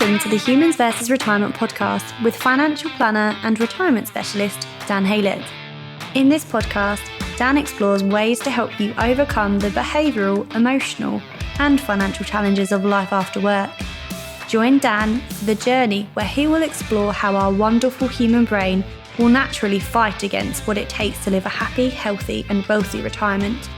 listen to the Humans vs. Retirement podcast with financial planner and retirement specialist Dan Haylett. In this podcast, Dan explores ways to help you overcome the behavioural, emotional and financial challenges of life after work. Join Dan for the journey where he will explore how our wonderful human brain will naturally fight against what it takes to live a happy, healthy and wealthy retirement.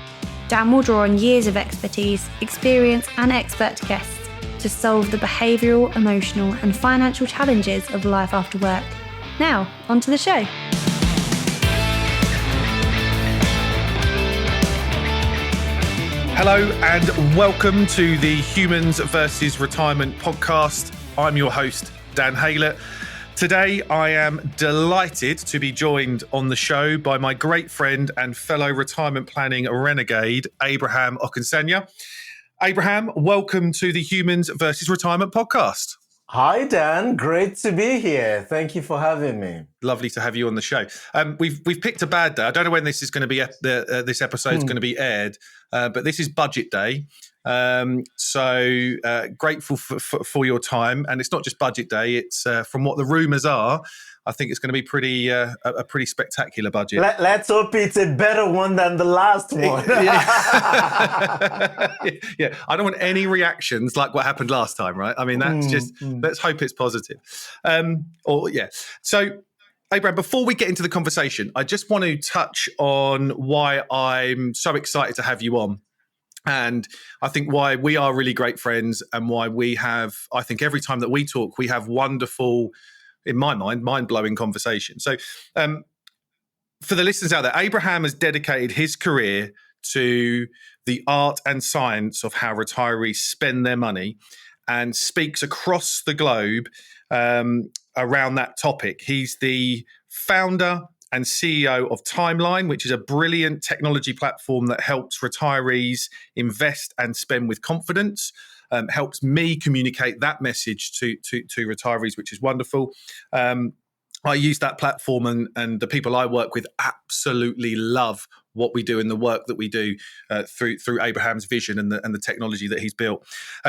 Dan will draw on years of expertise, experience and expert guests to solve the behavioural, emotional and financial challenges of life after work. Now, on to the show. Hello and welcome to the Humans vs. Retirement podcast. I'm your host, Dan Haylett. Today, I am delighted to be joined on the show by my great friend and fellow retirement planning renegade, Abraham Okusanya. Abraham, welcome to the Humans vs. Retirement podcast. Hi, Dan. Great to be here. Thank you for having me. Lovely to have you on the show. We've picked a bad day. I don't know when this is going to be. This episode's going to be aired, but this is budget day. So grateful for your time, and it's not just budget day. It's from what the rumours are, I think it's going to be a pretty spectacular budget. Let's hope it's a better one than the last one. Yeah, I don't want any reactions like what happened last time, right? I mean, that's let's hope it's positive. So, Abraham, before we get into the conversation, I just want to touch on why I'm so excited to have you on. And I think why we are really great friends and why we have, I think every time that we talk, we have wonderful, in my mind, mind-blowing conversations. So for the listeners out there, Abraham has dedicated his career to the art and science of how retirees spend their money and speaks across the globe around that topic. He's the founder and CEO of Timeline, which is a brilliant technology platform that helps retirees invest and spend with confidence, helps me communicate that message to retirees, which is wonderful. I use that platform and the people I work with absolutely love what we do and the work that we do through Abraham's vision and the technology that he's built.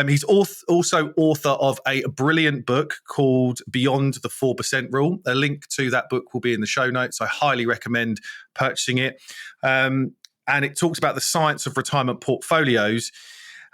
He's also author of a brilliant book called Beyond the 4% Rule. A link to that book will be in the show notes. I highly recommend purchasing it. And it talks about the science of retirement portfolios.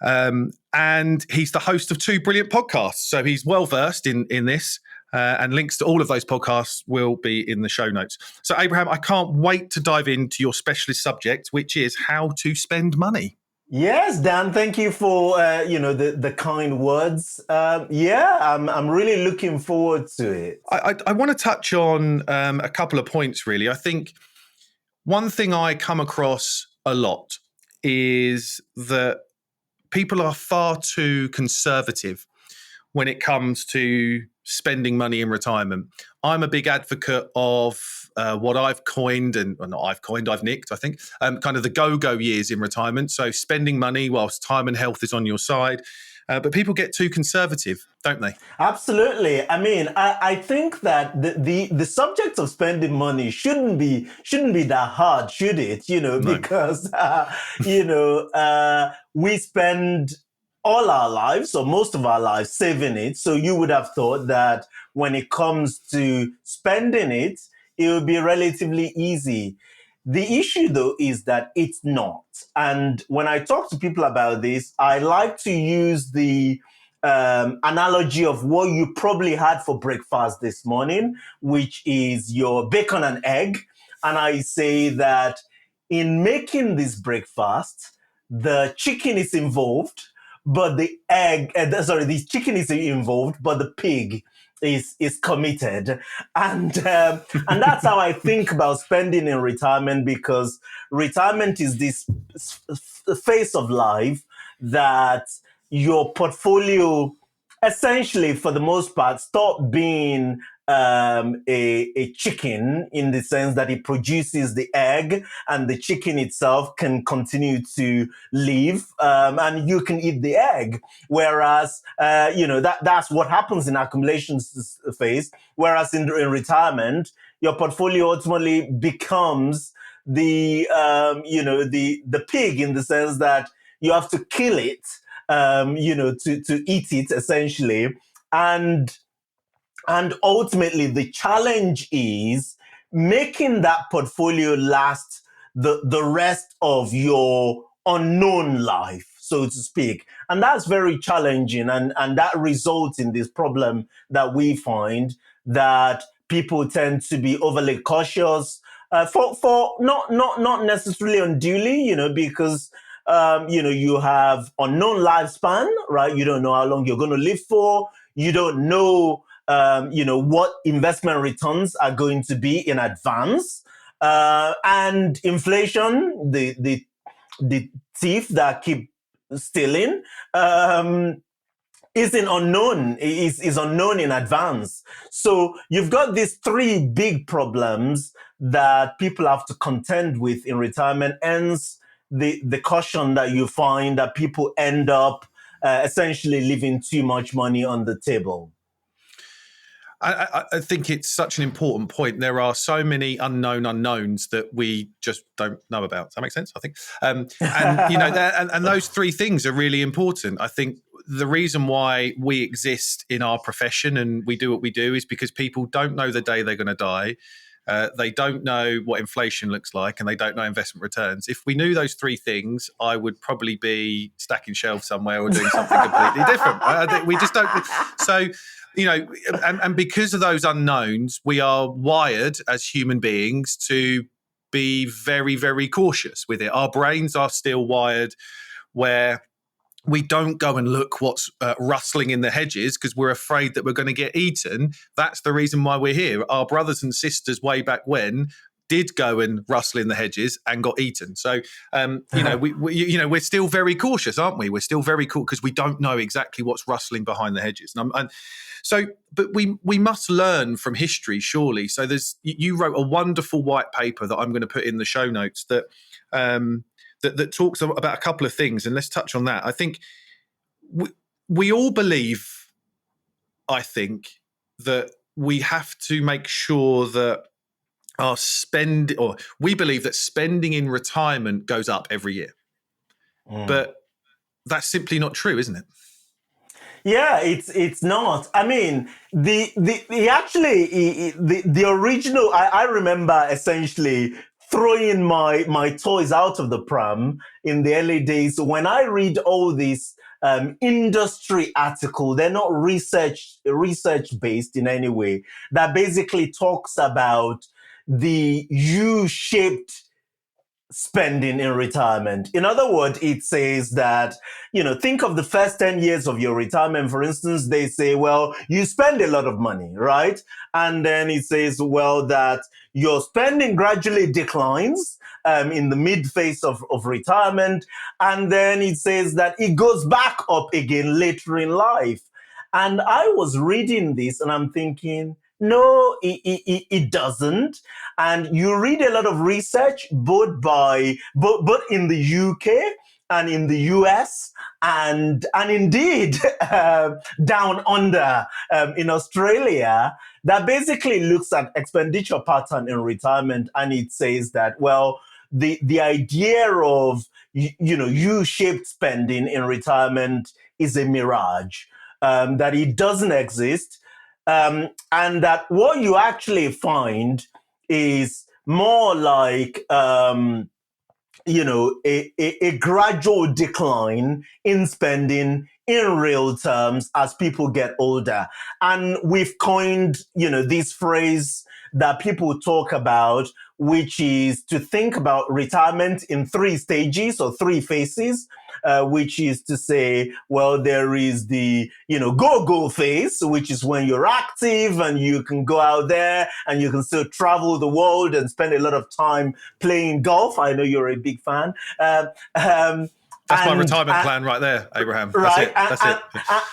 And he's the host of two brilliant podcasts. So he's well versed in this. And links to all of those podcasts will be in the show notes. So, Abraham, I can't wait to dive into your specialist subject, which is how to spend money. Yes, Dan, thank you for the kind words. I'm really looking forward to it. I want to touch on a couple of points, really. I think one thing I come across a lot is that people are far too conservative when it comes to spending money in retirement. I'm a big advocate of what I've coined, I've nicked, I think, kind of the go-go years in retirement. So spending money whilst time and health is on your side. But people get too conservative, don't they? Absolutely. I mean, I think that the subject of spending money shouldn't be that hard, should it? No. Because we spend all our lives, or most of our lives, saving it. So you would have thought that when it comes to spending it, it would be relatively easy. The issue, though, is that it's not. And when I talk to people about this, I like to use the analogy of what you probably had for breakfast this morning, which is your bacon and egg. And I say that in making this breakfast, the chicken is involved, but the chicken is involved, but the pig is committed. And that's how I think about spending in retirement, because retirement is this phase of life that your portfolio essentially, for the most part, stop being a chicken, in the sense that it produces the egg and the chicken itself can continue to live and you can eat the egg. Whereas, that's what happens in accumulation phase. Whereas in retirement, your portfolio ultimately becomes the pig, in the sense that you have to kill it, to eat it essentially. And ultimately, the challenge is making that portfolio last the rest of your unknown life, so to speak. And that's very challenging. And that results in this problem that we find, that people tend to be overly cautious, for not necessarily unduly, because you have unknown lifespan, right? You don't know how long you're going to live for. You don't know what investment returns are going to be in advance. And inflation, the thief that keep stealing, is unknown in advance. So you've got these three big problems that people have to contend with in retirement. Hence the caution that you find that people end up essentially leaving too much money on the table. I think it's such an important point. There are so many unknown unknowns that we just don't know about. Does that make sense? I think, and those three things are really important. I think the reason why we exist in our profession and we do what we do is because people don't know the day they're going to die. They don't know what inflation looks like, and they don't know investment returns. If we knew those three things, I would probably be stacking shelves somewhere or doing something completely different. We just don't. So, and because of those unknowns, we are wired as human beings to be very, very cautious with it. Our brains are still wired where we don't go and look what's rustling in the hedges because we're afraid that we're going to get eaten. That's the reason why we're here. Our brothers and sisters way back when did go and rustle in the hedges and got eaten. So, we're still very cautious, aren't we? We're still very cool because we don't know exactly what's rustling behind the hedges. But we must learn from history, surely. So you wrote a wonderful white paper that I'm going to put in the show notes that talks about a couple of things, and let's touch on that. I think we all believe, I think, that we have to make sure that we believe that spending in retirement goes up every year. But that's simply not true, isn't it? Yeah, it's not. I mean, the original. I remember essentially throwing my toys out of the pram in the early days. When I read all these industry article, they're not research based in any way. That basically talks about the U-shaped spending in retirement. In other words, it says that, think of the first 10 years of your retirement. For instance, they say, well, you spend a lot of money, right? And then it says, well, that your spending gradually declines in the mid phase of retirement. And then it says that it goes back up again later in life. And I was reading this and I'm thinking, no, it doesn't. And you read a lot of research, both in the UK and in the US, and indeed down under in Australia, that basically looks at expenditure pattern in retirement, and it says that, well, the idea of U-shaped spending in retirement is a mirage, that it doesn't exist. And that what you actually find is more like, a gradual decline in spending in real terms as people get older. And we've coined, this phrase that people talk about, which is to think about retirement in 3 stages or 3 phases. Which is to say, well, there is the, go phase, which is when you're active and you can go out there and you can still travel the world and spend a lot of time playing golf. I know you're a big fan. That's my retirement plan right there, Abraham. Right. That's it.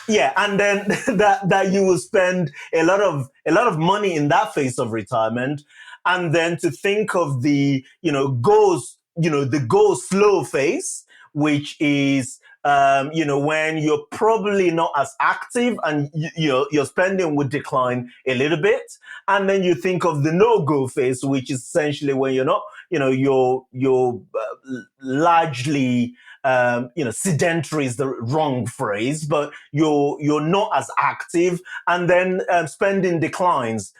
Yeah. And then that you will spend a lot of money in that phase of retirement. And then to think of the, the go slow phase, which is, when you're probably not as active and your spending would decline a little bit. And then you think of the no-go phase, which is essentially when you're not, you're largely sedentary is the wrong phrase, but you're not as active, and then spending declines.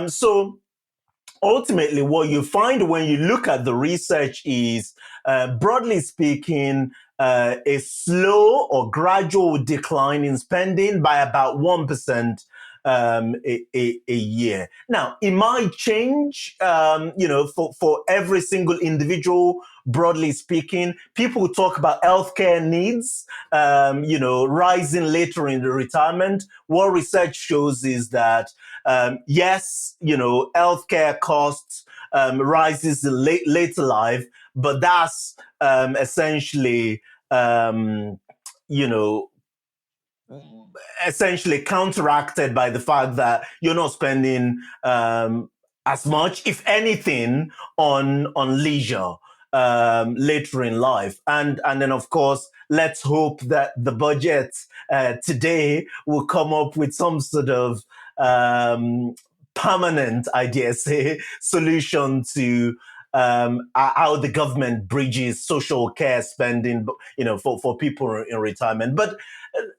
So ultimately, what you find when you look at the research is, broadly speaking, a slow or gradual decline in spending by about 1% a year. Now, it might change, for every single individual. Broadly speaking, people talk about healthcare needs, rising later in the retirement. What research shows is that, yes, healthcare costs rises in later life, but that's essentially, essentially counteracted by the fact that you're not spending as much, if anything, on leisure later in life. And then, of course, let's hope that the budget today will come up with some sort of permanent, I dare say, solution to how the government bridges social care spending, for people in retirement. But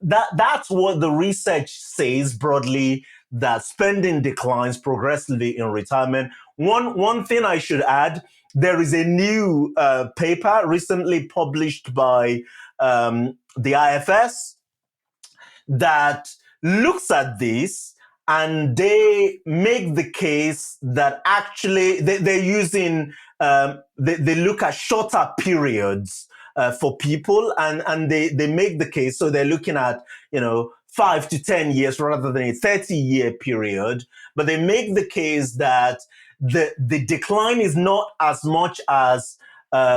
that's what the research says broadly, that spending declines progressively in retirement. One thing I should add, there is a new paper recently published by the IFS that looks at this, and they make the case that actually they're using, they look at shorter periods for people, and they make the case. So they're looking at, 5 to 10 years rather than a 30-year period. But they make the case that the decline is not as much as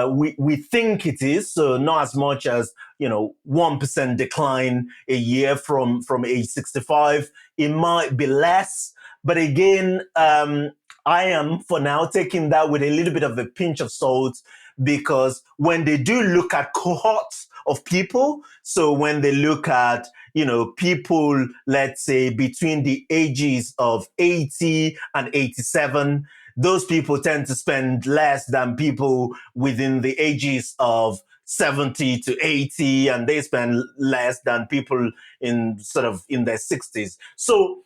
we think it is. So not as much as 1% decline a year from age 65. It might be less, but again, I am for now taking that with a little bit of a pinch of salt, because when they do look at cohorts of people, so when they look at people, let's say between the ages of 80 and 87. Those people tend to spend less than people within the ages of 70 to 80, and they spend less than people in their 60s. So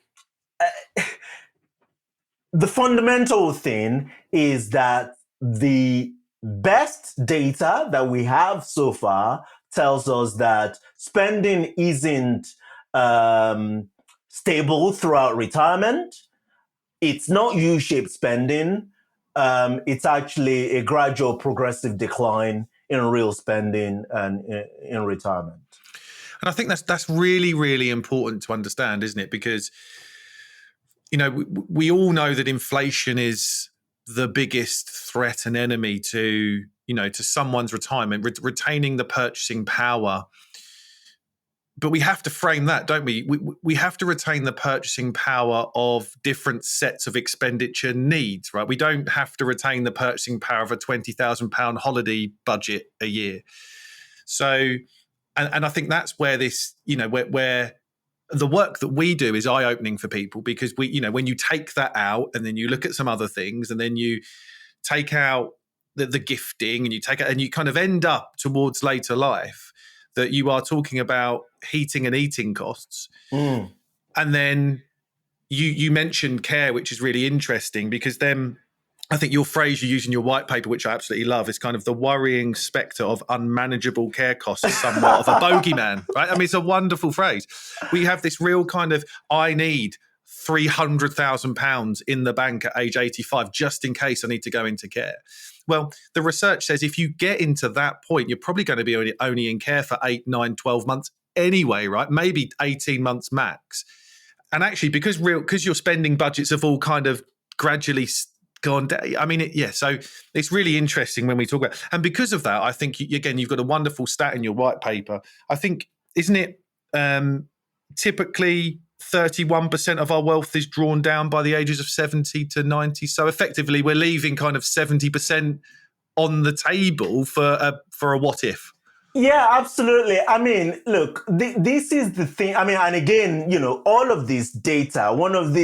the fundamental thing is that the best data that we have so far tells us that spending isn't stable throughout retirement. It's not U-shaped spending. It's actually a gradual progressive decline in real spending and in retirement. And I think that's really, really important to understand, isn't it? Because, we all know that inflation is the biggest threat and enemy to someone's retirement, retaining the purchasing power. But we have to frame that, don't we? We have to retain the purchasing power of different sets of expenditure needs, right? We don't have to retain the purchasing power of a £20,000 holiday budget a year. So, and I think that's where this, where the work that we do is eye-opening for people, because we, when you take that out and then you look at some other things, and then you take out the gifting, and you take it, and you kind of end up towards later life that you are talking about heating and eating costs. And then you mentioned care, which is really interesting, because then I think your phrase you use in your white paper, which I absolutely love, is kind of the worrying spectre of unmanageable care costs, somewhat of a bogeyman, right? I mean, it's a wonderful phrase. We have this real kind of, I need £300,000 in the bank at age 85, just in case I need to go into care. Well, the research says if you get into that point, you're probably going to be only in care for 8, 9, 12 months anyway, right? Maybe 18 months max. And actually, because your spending budgets have all kind of gradually gone down. I mean, so it's really interesting when we talk about, and because of that, I think, again, you've got a wonderful stat in your white paper. I think, isn't it typically 31% of our wealth is drawn down by the ages of 70 to 90. So effectively, we're leaving kind of 70% on the table for a what if. Yeah, absolutely. I mean, look, this is the thing. I mean, and again, all of this data, one of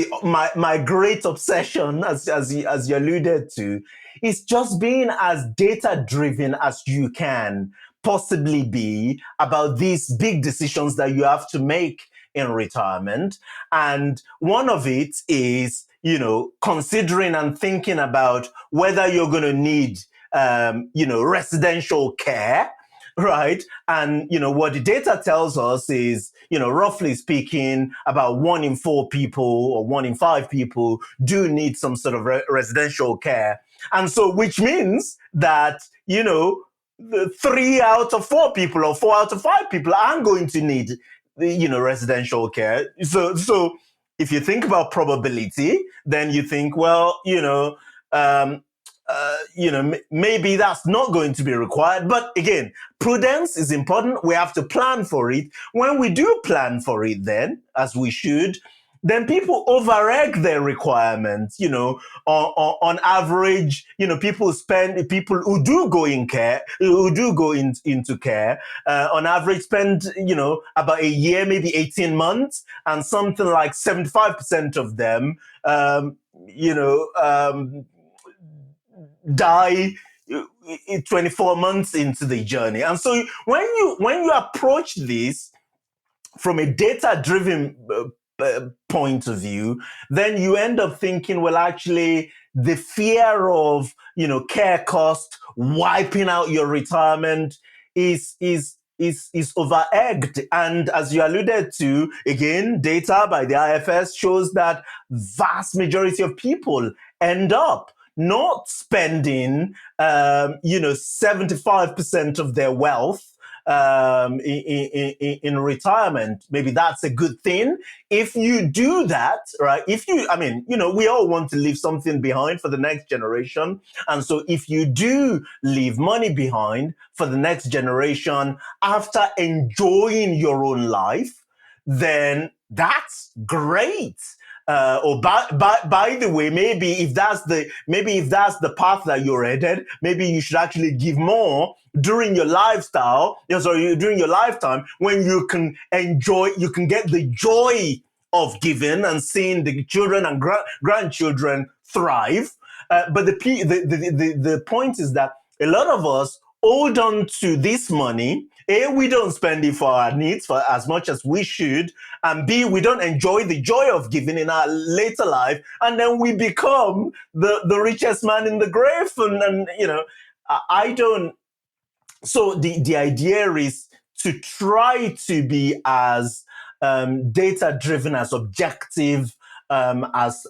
my great obsession, as you alluded to, is just being as data driven as you can. possibly be about these big decisions that you have to make in retirement. And one of it is, considering and thinking about whether you're going to need, residential care, right? And, what the data tells us is, roughly speaking, about 1 in 4 people or 1 in 5 people do need some sort of residential care. And so, which means that, the 3 out of 4 people or 4 out of 5 people aren't going to need, residential care. So if you think about probability, then you think, well, maybe that's not going to be required. But again, prudence is important. We have to plan for it. When we do plan for it, then, as we should, then people overegg their requirements. On average, people who do go into care, on average spend, about a year, maybe 18 months, and something like 75% of them, die 24 months into the journey. And so when you approach this from a data-driven point of view, then you end up thinking, well, actually, the fear of care cost wiping out your retirement is over-egged. And as you alluded to, again, data by the IFS shows that vast majority of people end up not spending 75% of their wealth in retirement. Maybe that's a good thing. If you do that, right? We all want to leave something behind for the next generation. And so if you do leave money behind for the next generation after enjoying your own life, then that's great. By the way, maybe if that's the path that you're headed, maybe you should actually give more during your during your lifetime, when you can get the joy of giving and seeing the children and grandchildren thrive. But the point is that a lot of us hold on to this money. A, we don't spend it for our needs for as much as we should, and B, we don't enjoy the joy of giving in our later life, and then we become the richest man in the grave. And I don't. So the idea is to try to be as data driven, as objective as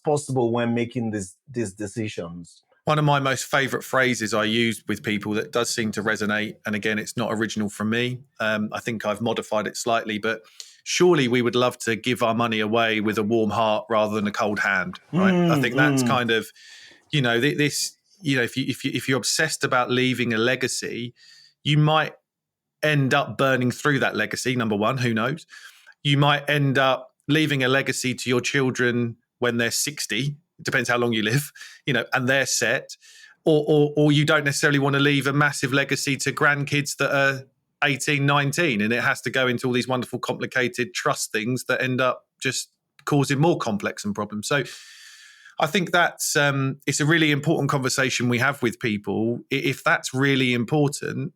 possible when making these decisions. One of my most favourite phrases I use with people that does seem to resonate, and again, it's not original from me. I think I've modified it slightly, but surely we would love to give our money away with a warm heart rather than a cold hand, right? I think that's kind of, this. If you're obsessed about leaving a legacy, you might end up burning through that legacy. Number one, who knows? You might end up leaving a legacy to your children when they're 60. It depends how long you live, and they're set, or you don't necessarily want to leave a massive legacy to grandkids that are 18, 19, and it has to go into all these wonderful, complicated trust things that end up just causing more complex and problems. So I think that's it's a really important conversation we have with people. If that's really important,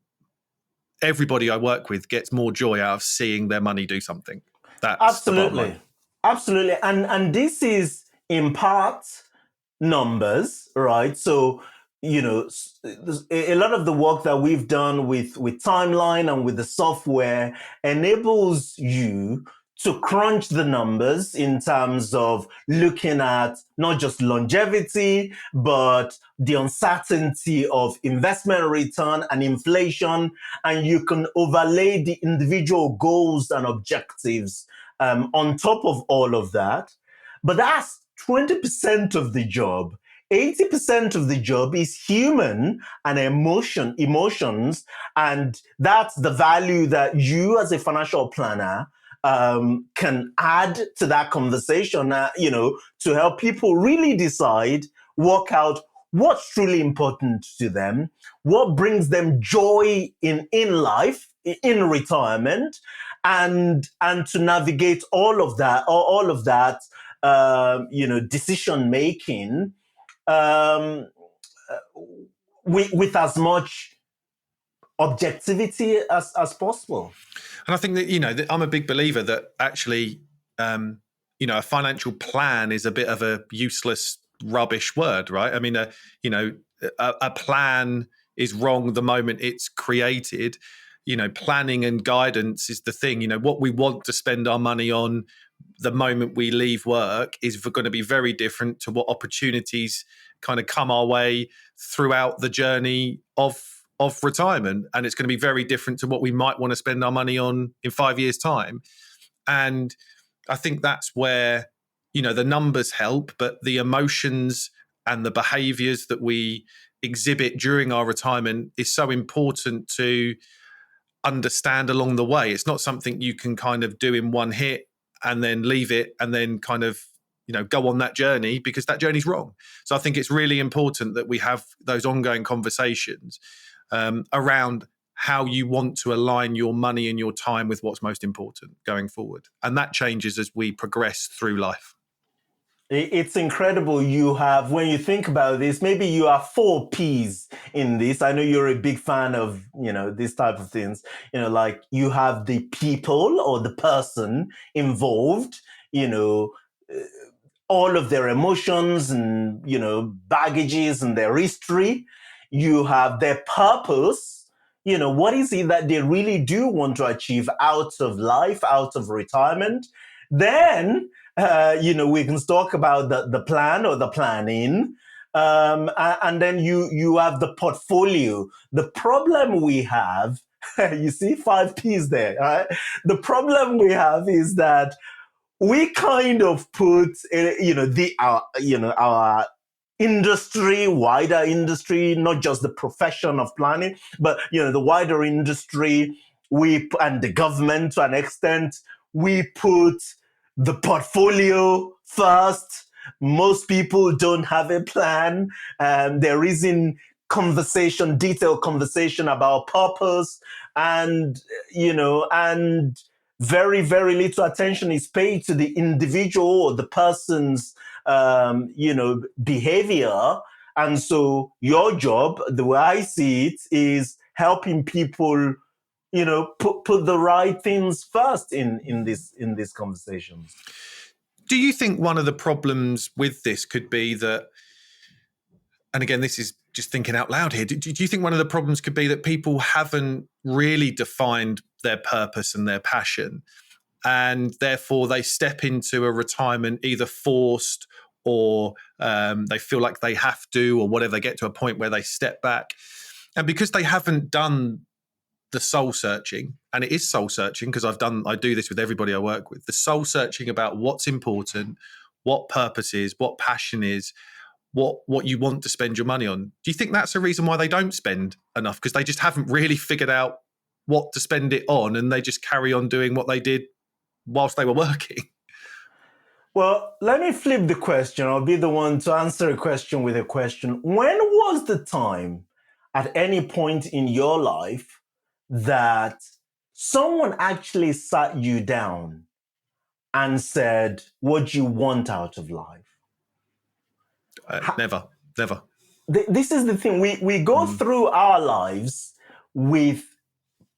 everybody I work with gets more joy out of seeing their money do something. That's absolutely, absolutely, and this is in part numbers, right? So a lot of the work that we've done with Timeline and with the software enables you to crunch the numbers in terms of looking at not just longevity, but the uncertainty of investment return and inflation. And you can overlay the individual goals and objectives on top of all of that. But that's 20% of the job. 80% of the job is human and emotions. And that's the value that you as a financial planner can add to that conversation, to help people really decide, work out what's truly important to them, what brings them joy in life, in retirement, and to navigate all of that, decision making with as much objectivity as possible. And I think that, that I'm a big believer that actually, a financial plan is a bit of a useless, rubbish word, right? I mean, a plan is wrong the moment it's created. Planning and guidance is the thing. What we want to spend our money on the moment we leave work is going to be very different to what opportunities kind of come our way throughout the journey of retirement, and it's going to be very different to what we might want to spend our money on in 5 years' time. And I think that's where the numbers help, but the emotions and the behaviors that we exhibit during our retirement is so important to understand along the way. It's not something you can kind of do in one hit and then leave it and then kind of go on that journey, because that journey's wrong. So I think it's really important that we have those ongoing conversations around how you want to align your money and your time with what's most important going forward. And that changes as we progress through life. It's incredible. You have, when you think about this, maybe you have 4 P's in this. I know you're a big fan of, this type of things. Like you have the people or the person involved, all of their emotions and, baggages and their history. You have their purpose. What is it that they really do want to achieve out of life, out of retirement? Then, we can talk about the plan or the planning. And then you have the portfolio. The problem we have, you see 5 P's there, right? The problem we have is that we kind of put, our industry, wider industry, not just the profession of planning, but, the wider industry, and the government to an extent, we put the portfolio first. Most people don't have a plan. There isn't detailed conversation about purpose, and very, very little attention is paid to the individual or the person's, behavior. And so your job, the way I see it, is helping people, put the right things first in these conversations. Do you think one of the problems with this could be that, and again, this is just thinking out loud here, do you think one of the problems could be that people haven't really defined their purpose and their passion, and therefore they step into a retirement either forced or they feel like they have to, or whatever, they get to a point where they step back, and because they haven't done the soul searching, and it is soul searching because I do this with everybody I work with, the soul searching about what's important, what purpose is, what passion is, what you want to spend your money on. Do you think that's a reason why they don't spend enough? Because they just haven't really figured out what to spend it on, and they just carry on doing what they did whilst they were working? Well, let me flip the question. I'll be the one to answer a question with a question. When was the time at any point in your life that someone actually sat you down and said, what do you want out of life? Never. This is the thing. We go through our lives with,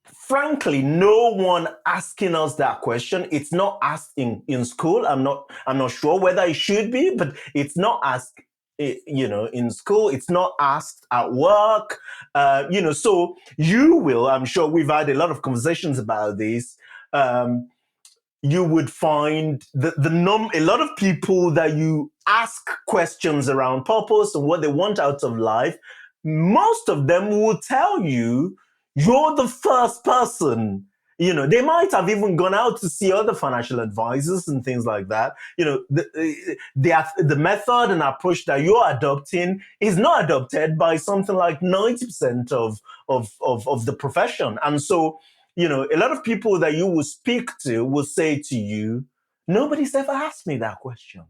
frankly, no one asking us that question. It's not asked in school. I'm not sure whether it should be, but it's not asked, in school. It's not asked at work. So you will, I'm sure we've had a lot of conversations about this. You would find a lot of people that you ask questions around purpose and what they want out of life, most of them will tell you you're the first person. They might have even gone out to see other financial advisors and things like that. The method and approach that you're adopting is not adopted by something like 90% of the profession. And so, a lot of people that you will speak to will say to you, nobody's ever asked me that question.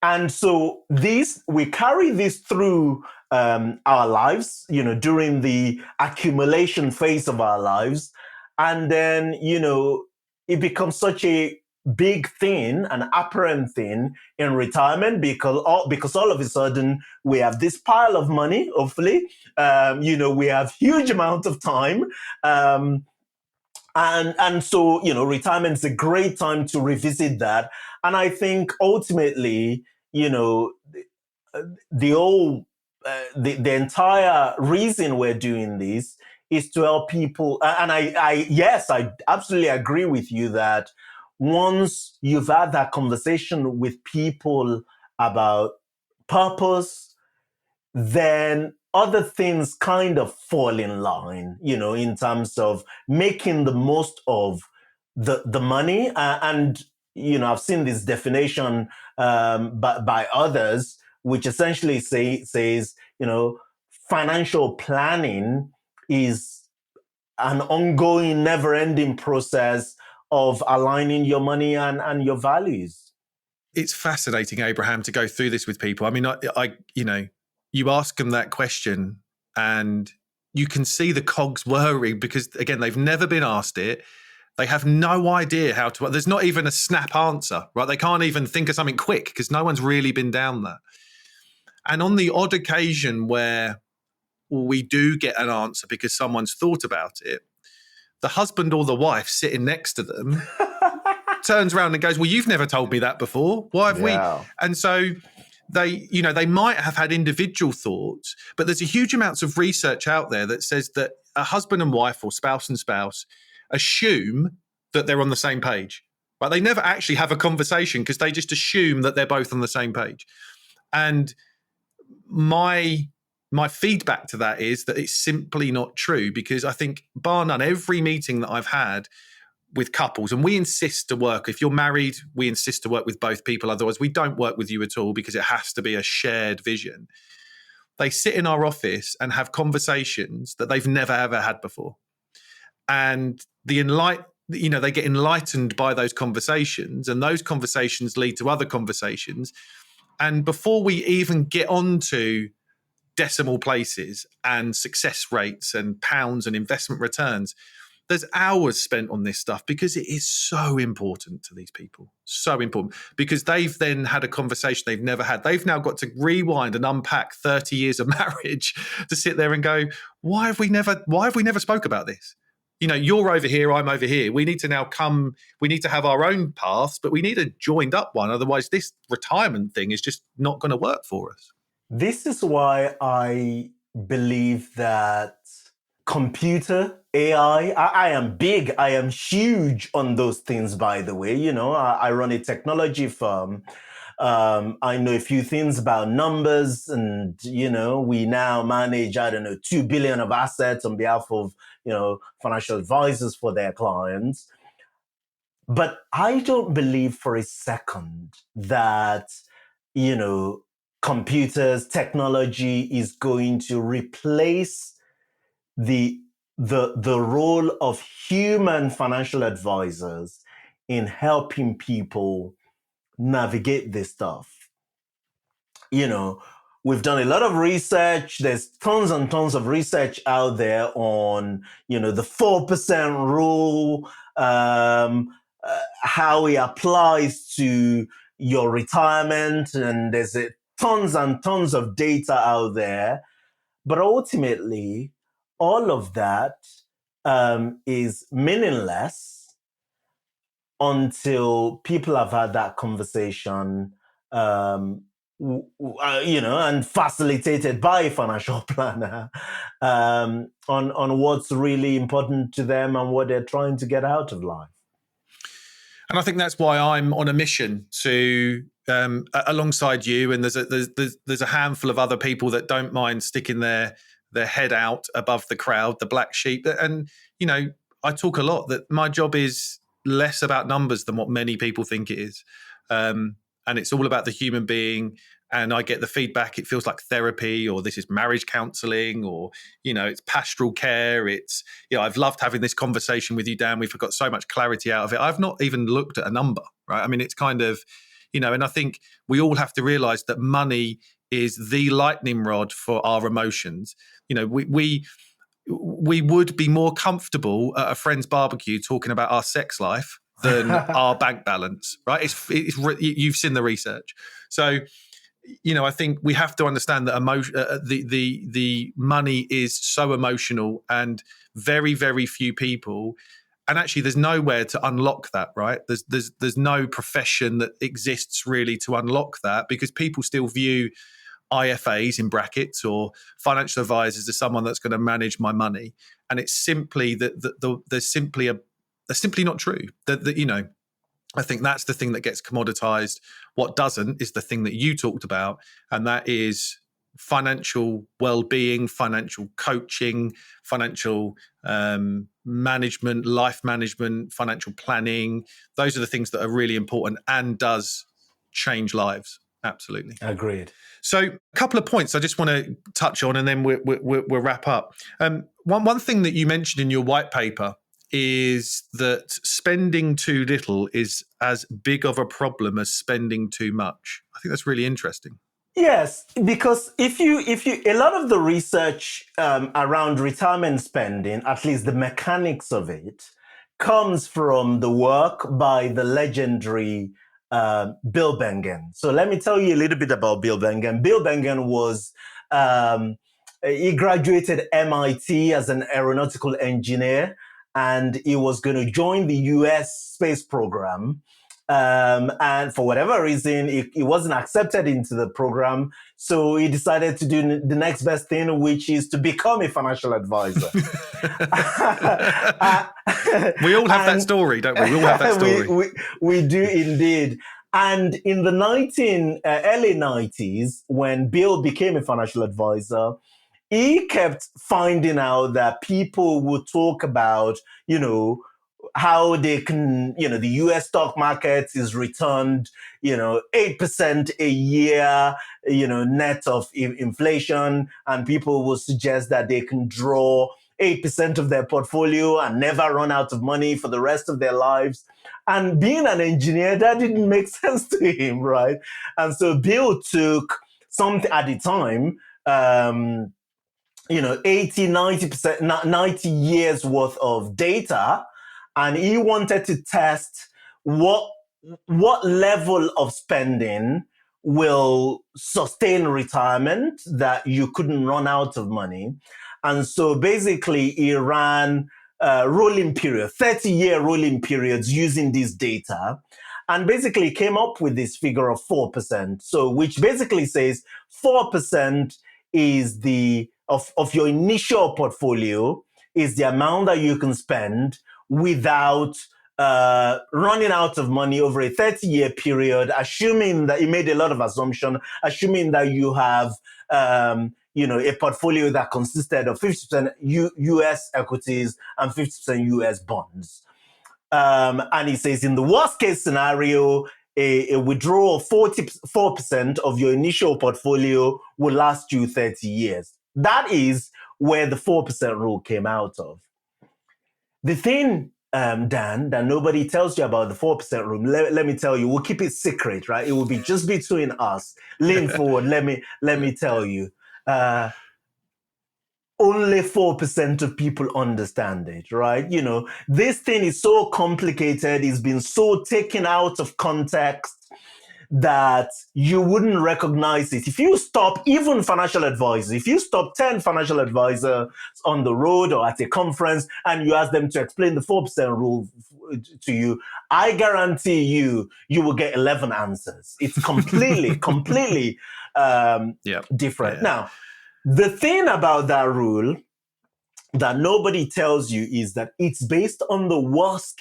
And so we carry this through our lives, during the accumulation phase of our lives. And then, it becomes such a big thing, an apparent thing in retirement, because all of a sudden we have this pile of money, hopefully, we have huge amount of time. And so, retirement is a great time to revisit that. And I think ultimately, the whole, the entire reason we're doing this is to help people. And yes, I absolutely agree with you that once you've had that conversation with people about purpose, then other things kind of fall in line, in terms of making the most of the money. And, I've seen this definition by others, which essentially says, financial planning is an ongoing, never-ending process of aligning your money and your values. It's fascinating, Abraham, to go through this with people. I mean, you ask them that question and you can see the cogs whirring because, again, they've never been asked it. They have no idea how to. There's not even a snap answer, right? They can't even think of something quick because no one's really been down that. And on the odd occasion where we do get an answer because someone's thought about it, the husband or the wife sitting next to them turns around and goes, well, you've never told me that before. Why have we? And so they might have had individual thoughts, but there's a huge amounts of research out there that says that a husband and wife or spouse and spouse assume that they're on the same page, right? They never actually have a conversation because they just assume that they're both on the same page. And my feedback to that is that it's simply not true, because I think bar none, every meeting that I've had with couples, and we insist to work, if you're married, we insist to work with both people. Otherwise, we don't work with you at all because it has to be a shared vision. They sit in our office and have conversations that they've never, ever had before. And they get enlightened by those conversations, and those conversations lead to other conversations. And before we even get onto decimal places and success rates and pounds and investment returns, there's hours spent on this stuff because it is so important to these people. So important because they've then had a conversation they've never had. They've now got to rewind and unpack 30 years of marriage to sit there and go, why have we never spoke about this? You're over here, I'm over here. We need to now we need to have our own paths, but we need a joined up one. Otherwise, this retirement thing is just not going to work for us. This is why I believe that computer, AI, I am huge on those things, by the way. I run a technology firm. I know a few things about numbers, and, we now manage, 2 billion of assets on behalf of, financial advisors for their clients. But I don't believe for a second that, computers, technology is going to replace the role of human financial advisors in helping people navigate this stuff. We've done a lot of research. There's tons and tons of research out there on, the 4% rule, how it applies to your retirement. And there's tons and tons of data out there. But ultimately, all of that is meaningless until people have had that conversation, and facilitated by a financial planner on what's really important to them and what they're trying to get out of life. And I think that's why I'm on a mission to, alongside you, and there's a handful of other people that don't mind sticking their head out above the crowd, the black sheep. And, I talk a lot that my job is less about numbers than what many people think it is. And it's all about the human being. And I get the feedback, it feels like therapy, or this is marriage counseling, or, it's pastoral care. It's, I've loved having this conversation with you, Dan. We've got so much clarity out of it. I've not even looked at a number, right? I mean, it's kind of, and I think we all have to realize that money is the lightning rod for our emotions. We would be more comfortable at a friend's barbecue talking about our sex life than our bank balance, right? You've seen the research. So, I think we have to understand that the money is so emotional, and very, very few people. And actually, there's nowhere to unlock that, right? There's no profession that exists really to unlock that, because people still view IFAs in brackets or financial advisors as someone that's going to manage my money, and it's simply there's simply not true. I think that's the thing that gets commoditized. What doesn't is the thing that you talked about, and that is financial well-being, financial coaching, financial management, life management, financial planning. Those are the things that are really important and does change lives. Absolutely. Agreed. So a couple of points I just want to touch on, and then we'll wrap up. One thing that you mentioned in your white paper is that spending too little is as big of a problem as spending too much. I think that's really interesting. Yes, because if you a lot of the research around retirement spending, at least the mechanics of it, comes from the work by the legendary Bill Bengen. So let me tell you a little bit about Bill Bengen. Bill Bengen was he graduated MIT as an aeronautical engineer, and he was going to join the US space program. And for whatever reason, he wasn't accepted into the program. So he decided to do the next best thing, which is to become a financial advisor. We all have that story, don't we? We all have that story. We do indeed. And in the early 90s, when Bill became a financial advisor, he kept finding out that people would talk about, how they can, the US stock market is returned, 8% a year, net of inflation. And people will suggest that they can draw 8% of their portfolio and never run out of money for the rest of their lives. And being an engineer, that didn't make sense to him, right? And so Bill took something at the time, 80, 90%, 90 years worth of data. And he wanted to test what level of spending will sustain retirement, that you couldn't run out of money. And so basically he ran rolling period, 30-year rolling periods using this data, and basically came up with this figure of 4%. So which basically says 4% is of your initial portfolio is the amount that you can spend without running out of money over a 30-year period, assuming that he made a lot of assumption, assuming that you have a portfolio that consisted of 50% US equities and 50% US bonds. And he says in the worst case scenario, a withdrawal of 44% of your initial portfolio will last you 30 years. That is where the 4% rule came out of. The thing, Dan, that nobody tells you about the 4% rule, let me tell you, we'll keep it secret, right? It will be just between us. Lean forward, let me tell you. Only 4% of people understand it, right? This thing is so complicated, it's been so taken out of context that you wouldn't recognize it. If you stop even financial advisors, if you stop 10 financial advisors on the road or at a conference and you ask them to explain the 4% rule to you, I guarantee you will get 11 answers. It's completely different. Yeah. Now, the thing about that rule that nobody tells you is that it's based on the worst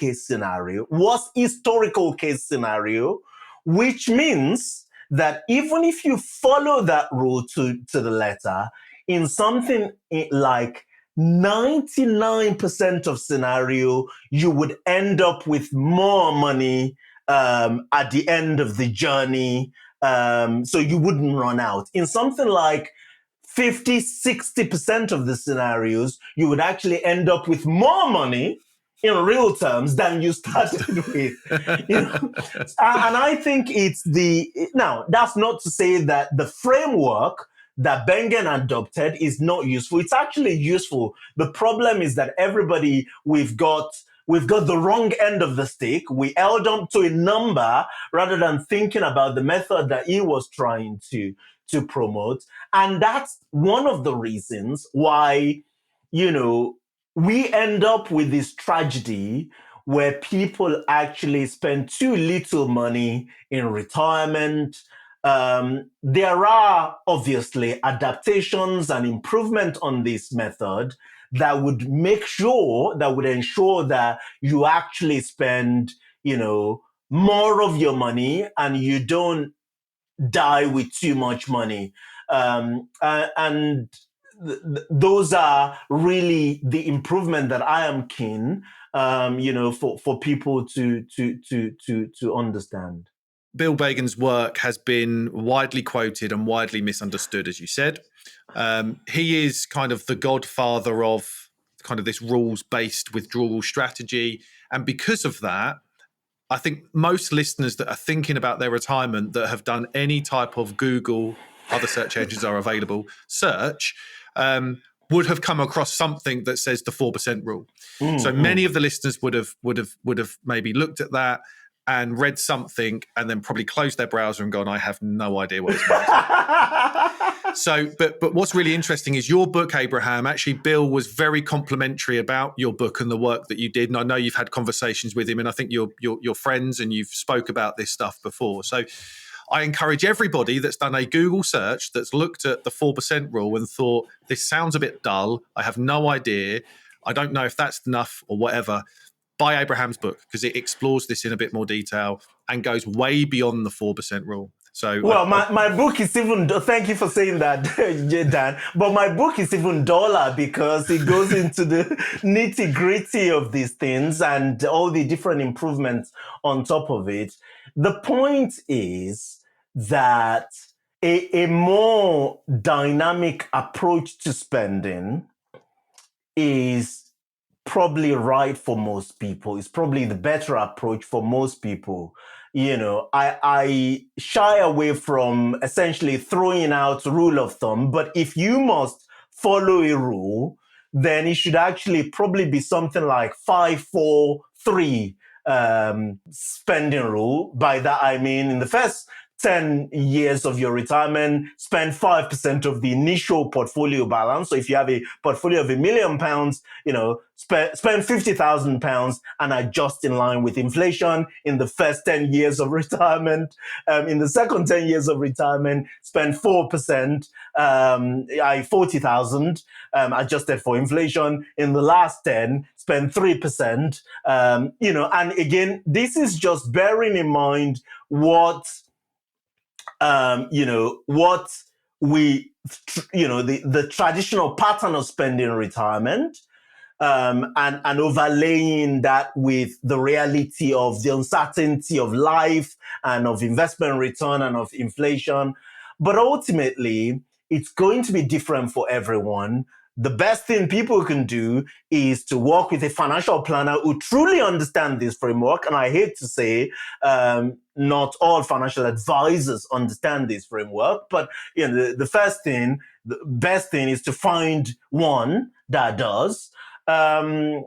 historical case scenario, which means that even if you follow that rule to the letter, in something like 99% of scenario, you would end up with more money at the end of the journey. So you wouldn't run out. In something like 50, 60% of the scenarios, you would actually end up with more money in real terms than you started with. And I think now that's not to say that the framework that Bengen adopted is not useful. It's actually useful. The problem is that we've got we've got the wrong end of the stick. We held on to a number rather than thinking about the method that he was trying to promote. And that's one of the reasons why, we end up with this tragedy where people actually spend too little money in retirement. There are obviously adaptations and improvement on this method that would ensure that you actually spend, more of your money and you don't die with too much money. And those are really the improvement that I am keen, for people to understand. Bill Bagan's work has been widely quoted and widely misunderstood, as you said. He is kind of the godfather of kind of this rules-based withdrawal strategy. And because of that, I think most listeners that are thinking about their retirement that have done any type of Google, other search engines are available, search, would have come across something that says the 4% rule. So many of the listeners would have maybe looked at that and read something and then probably closed their browser and gone, I have no idea what this means. So, but what's really interesting is your book, Abraham. Actually, Bill was very complimentary about your book and the work that you did. And I know you've had conversations with him, and I think you're friends and you've spoke about this stuff before. So I encourage everybody that's done a Google search, that's looked at the 4% rule and thought, this sounds a bit dull. I have no idea. I don't know if that's enough or whatever. Buy Abraham's book, because it explores this in a bit more detail and goes way beyond the 4% rule. So, well, my book is even, thank you for saying that, Dan, but my book is even duller because it goes into the nitty gritty of these things and all the different improvements on top of it. The point is that a more dynamic approach to spending is probably right for most people. It's probably the better approach for most people. I shy away from essentially throwing out rule of thumb, but if you must follow a rule, then it should actually probably be something like 5-4-3 spending rule. By that, I mean, in the first 10 years of your retirement, spend 5% of the initial portfolio balance. So if you have a portfolio of £1 million, spend £50,000 and adjust in line with inflation in the first 10 years of retirement. In the second 10 years of retirement, spend 4%, 40,000, adjusted for inflation. In the last 10, spend 3%. And again, this is just bearing in mind what the traditional pattern of spending in retirement, and overlaying that with the reality of the uncertainty of life and of investment return and of inflation. But ultimately, it's going to be different for everyone. The best thing people can do is to work with a financial planner who truly understands this framework. And I hate to say, not all financial advisors understand this framework, but the best thing is to find one that does. And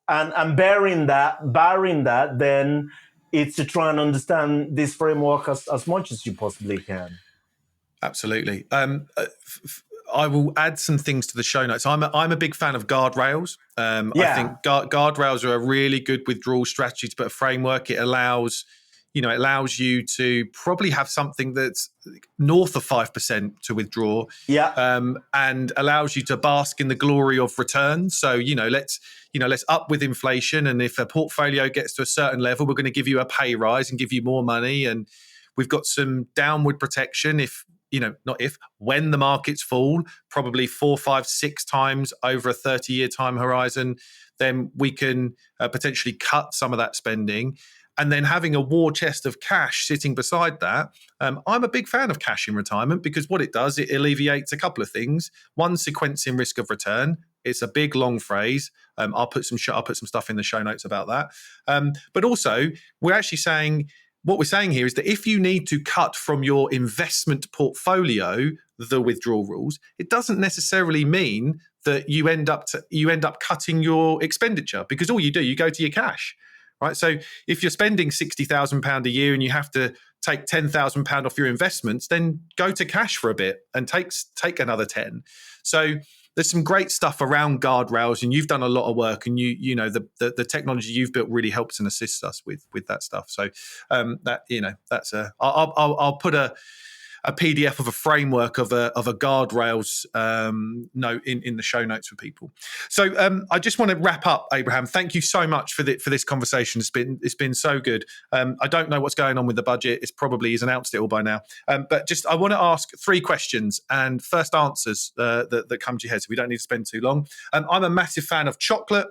barring that, then it's to try and understand this framework as much as you possibly can. Absolutely. I will add some things to the show notes. I'm a big fan of guardrails. I think guardrails are a really good withdrawal strategy to put a framework. It allows you to probably have something that's north of 5% to withdraw. And allows you to bask in the glory of returns. So, let's up with inflation. And if a portfolio gets to a certain level, we're going to give you a pay rise and give you more money. And we've got some downward protection when the markets fall, probably 4, 5, 6 times over a 30-year time horizon, then we can potentially cut some of that spending. And then having a war chest of cash sitting beside that. I'm a big fan of cash in retirement because what it does, it alleviates a couple of things. One, sequencing risk of return. It's a big, long phrase. I'll put some stuff in the show notes about that. But also, what we're saying here is that if you need to cut from your investment portfolio the withdrawal rules, it doesn't necessarily mean that you end up cutting your expenditure, because all you do, you go to your cash, right? So if you're spending £60,000 a year and you have to take £10,000 off your investments, then go to cash for a bit and take another 10. So there's some great stuff around guardrails, and you've done a lot of work, and you know the technology you've built really helps and assists us with that stuff. So that's I'll put a PDF of a framework of a guardrails note in the show notes for people. So I just want to wrap up, Abraham. Thank you so much for this conversation. It's been so good. I don't know what's going on with the budget. He's announced it all by now. But just I want to ask 3 questions and first answers that come to your head, so we don't need to spend too long. I'm a massive fan of chocolate.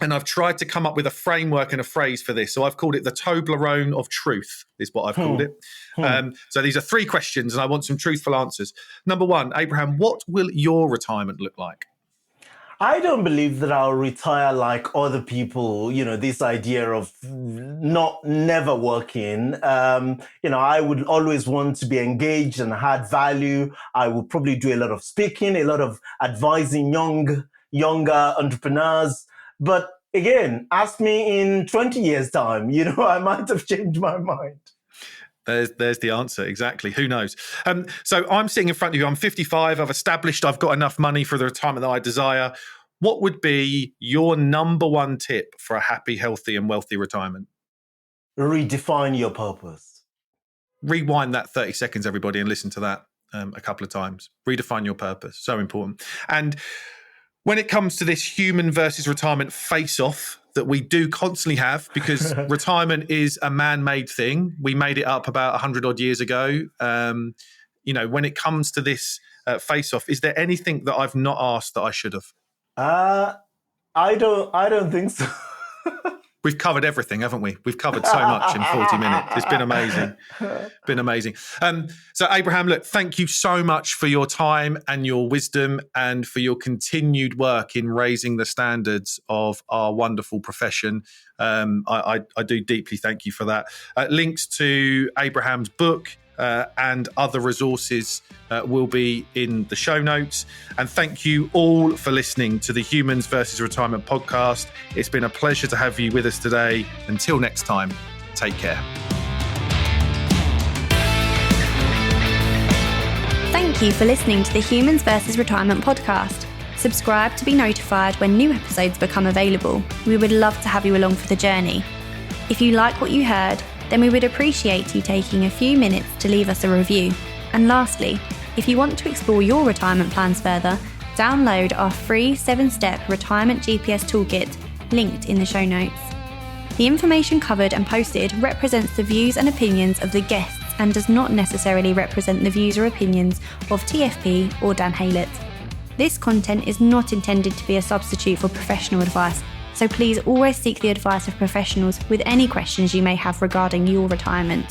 And I've tried to come up with a framework and a phrase for this. So I've called it the Toblerone of truth, is what I've called it. So these are 3 questions, and I want some truthful answers. Number 1, Abraham, what will your retirement look like? I don't believe that I'll retire like other people, this idea of never working. I would always want to be engaged and add value. I would probably do a lot of speaking, a lot of advising younger entrepreneurs. But again, ask me in 20 years' time, I might have changed my mind. There's the answer. Exactly. Who knows? So I'm sitting in front of you. I'm 55. I've established I've got enough money for the retirement that I desire. What would be your number 1 tip for a happy, healthy, and wealthy retirement? Redefine your purpose. Rewind that 30 seconds, everybody, and listen to that a couple of times. Redefine your purpose. So important. And when it comes to this human versus retirement face-off that we do constantly have, because retirement is a man-made thing. We made it up about 100 odd years ago. When it comes to this face-off, is there anything that I've not asked that I should have? I don't think so. We've covered everything, haven't we? We've covered so much in 40 minutes. It's been amazing. So Abraham, look, thank you so much for your time and your wisdom, and for your continued work in raising the standards of our wonderful profession. I do deeply thank you for that. Links to Abraham's book and other resources will be in the show notes. And thank you all for listening to the Humans versus Retirement podcast. It's been a pleasure to have you with us today. Until next time, take care. Thank you for listening to the Humans versus Retirement podcast. Subscribe to be notified when new episodes become available. We would love to have you along for the journey. If you like what you heard, then we would appreciate you taking a few minutes to leave us a review. And lastly, if you want to explore your retirement plans further, download our free 7-step retirement GPS toolkit linked in the show notes. The information covered and posted represents the views and opinions of the guests and does not necessarily represent the views or opinions of TFP or Dan Haylett. This content is not intended to be a substitute for professional advice, so please always seek the advice of professionals with any questions you may have regarding your retirement.